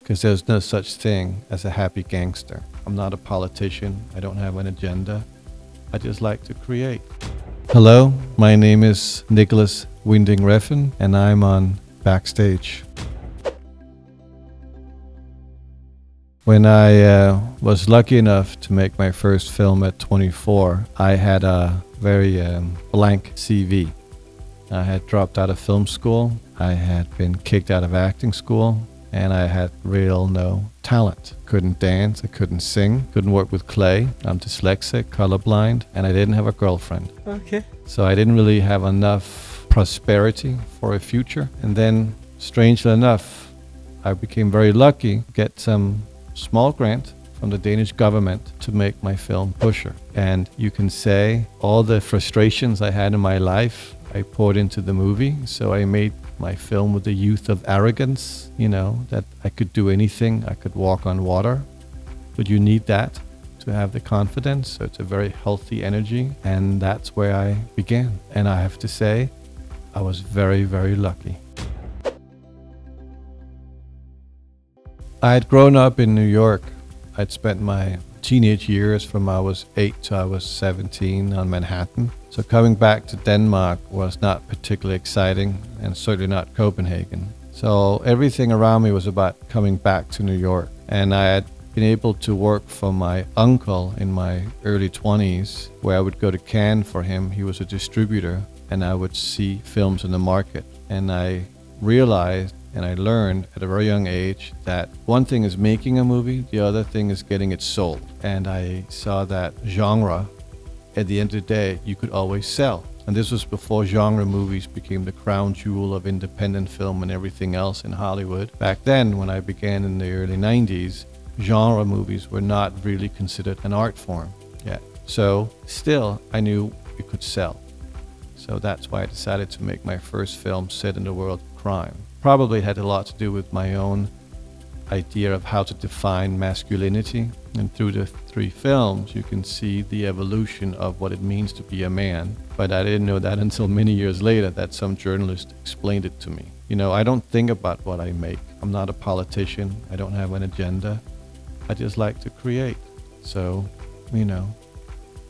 Because there's no such thing as a happy gangster. I'm not a politician. I don't have an agenda. I just like to create. Hello, my name is Nicolas Winding Refn, and I'm on Backstage. When I was lucky enough to make my first film at 24, I had a very blank CV. I had dropped out of film school, I had been kicked out of acting school, and I had real no talent. Couldn't dance, I couldn't sing, couldn't work with clay. I'm dyslexic, colorblind, and I didn't have a girlfriend. Okay. So I didn't really have enough prosperity for a future. And then, strangely enough, I became very lucky to get some small grant from the Danish government to make my film PUSHER. And you can say all the frustrations I had in my life, I poured into the movie. So I made my film with the youth of arrogance, you know, that I could do anything, I could walk on water. But you need that to have the confidence. So it's a very healthy energy. And that's where I began. And I have to say, I was very, very lucky. I had grown up in New York. I'd spent my teenage years from I was 8 to I was 17 on Manhattan. So coming back to Denmark was not particularly exciting, and certainly not Copenhagen. So everything around me was about coming back to New York. And I had been able to work for my uncle in my early 20s, where I would go to Cannes for him. He was a distributor, and I would see films in the market. And I realized and I learned at a very young age that one thing is making a movie, the other thing is getting it sold. And I saw that genre, at the end of the day, you could always sell. And this was before genre movies became the crown jewel of independent film and everything else in Hollywood. Back then, when I began in the early 90s, genre movies were not really considered an art form yet. So still, I knew it could sell. So that's why I decided to make my first film set in the world of crime. Probably had a lot to do with my own idea of how to define masculinity. And through the 3 films, you can see the evolution of what it means to be a man. But I didn't know that until many years later that some journalist explained it to me. You know, I don't think about what I make. I'm not a politician. I don't have an agenda. I just like to create. So, you know,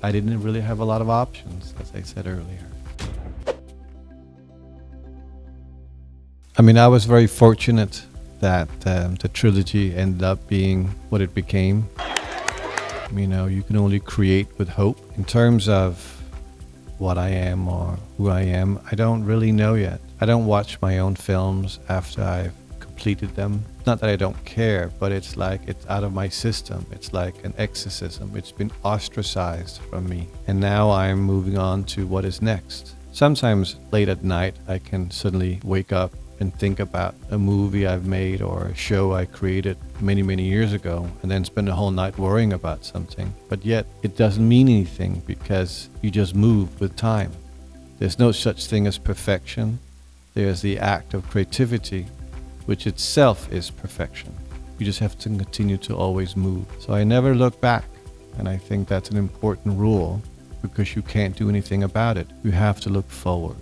I didn't really have a lot of options, as I said earlier. I mean, I was very fortunate that the trilogy ended up being what it became. You know, you can only create with hope. In terms of what I am or who I am, I don't really know yet. I don't watch my own films after I've completed them. Not that I don't care, but it's like it's out of my system. It's like an exorcism. It's been ostracized from me. And now I'm moving on to what is next. Sometimes late at night, I can suddenly wake up and think about a movie I've made or a show I created many, many years ago, and then spend the whole night worrying about something. But yet it doesn't mean anything because you just move with time. There's no such thing as perfection. There's the act of creativity, which itself is perfection. You just have to continue to always move. So I never look back, and I think that's an important rule because you can't do anything about it. You have to look forward.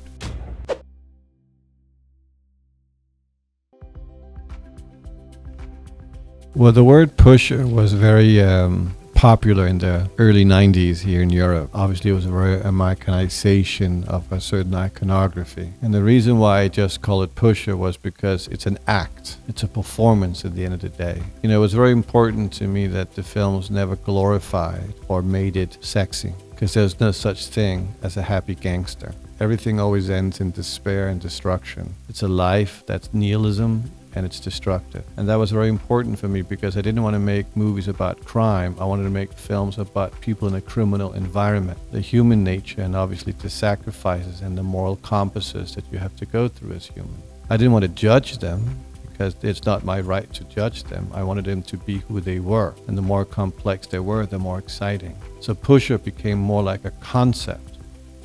Well, the word pusher was very popular in the early 90s here in Europe. Obviously, it was a very Americanization of a certain iconography. And the reason why I just call it pusher was because it's an act. It's a performance at the end of the day. You know, it was very important to me that the films never glorified or made it sexy, because there's no such thing as a happy gangster. Everything always ends in despair and destruction. It's a life that's nihilism, and it's destructive. And that was very important for me because I didn't want to make movies about crime. I wanted to make films about people in a criminal environment, the human nature, and obviously the sacrifices and the moral compasses that you have to go through as human. I didn't want to judge them because it's not my right to judge them. I wanted them to be who they were. And the more complex they were, the more exciting. So Pusher became more like a concept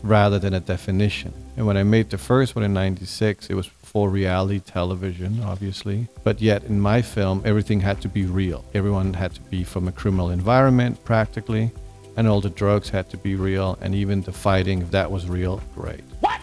rather than a definition. And when I made the first one in '96, it was for reality television, obviously. But yet in my film, everything had to be real. Everyone had to be from a criminal environment, practically. And all the drugs had to be real. And even the fighting, if that was real, great. What?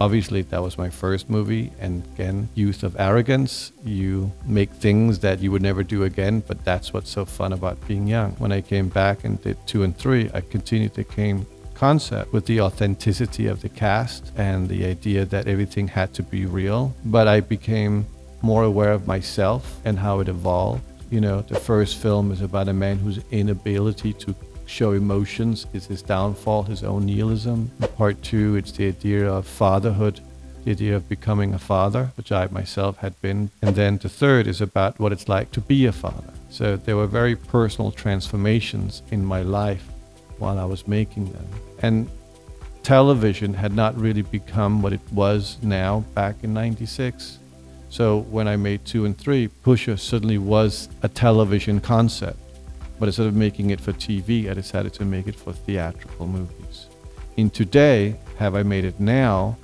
Obviously, that was my first movie, and again, youth of arrogance. You make things that you would never do again, but that's what's so fun about being young. When I came back and did 2 and 3, I continued the same concept with the authenticity of the cast and the idea that everything had to be real, but I became more aware of myself and how it evolved. You know, the first film is about a man whose inability to show emotions is his downfall, his own nihilism. In part 2, it's the idea of fatherhood, the idea of becoming a father, which I myself had been. And then the third is about what it's like to be a father. So there were very personal transformations in my life while I was making them. And television had not really become what it was now back in '96. So when I made 2 and 3, Pusher suddenly was a television concept. But instead of making it for TV, I decided to make it for theatrical movies. In today, have I made it now,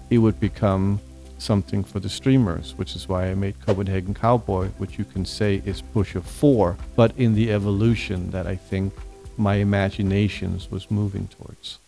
it would become something for the streamers, which is why I made Copenhagen Cowboy, which you can say is Pusher 4, but in the evolution that I think my imaginations was moving towards.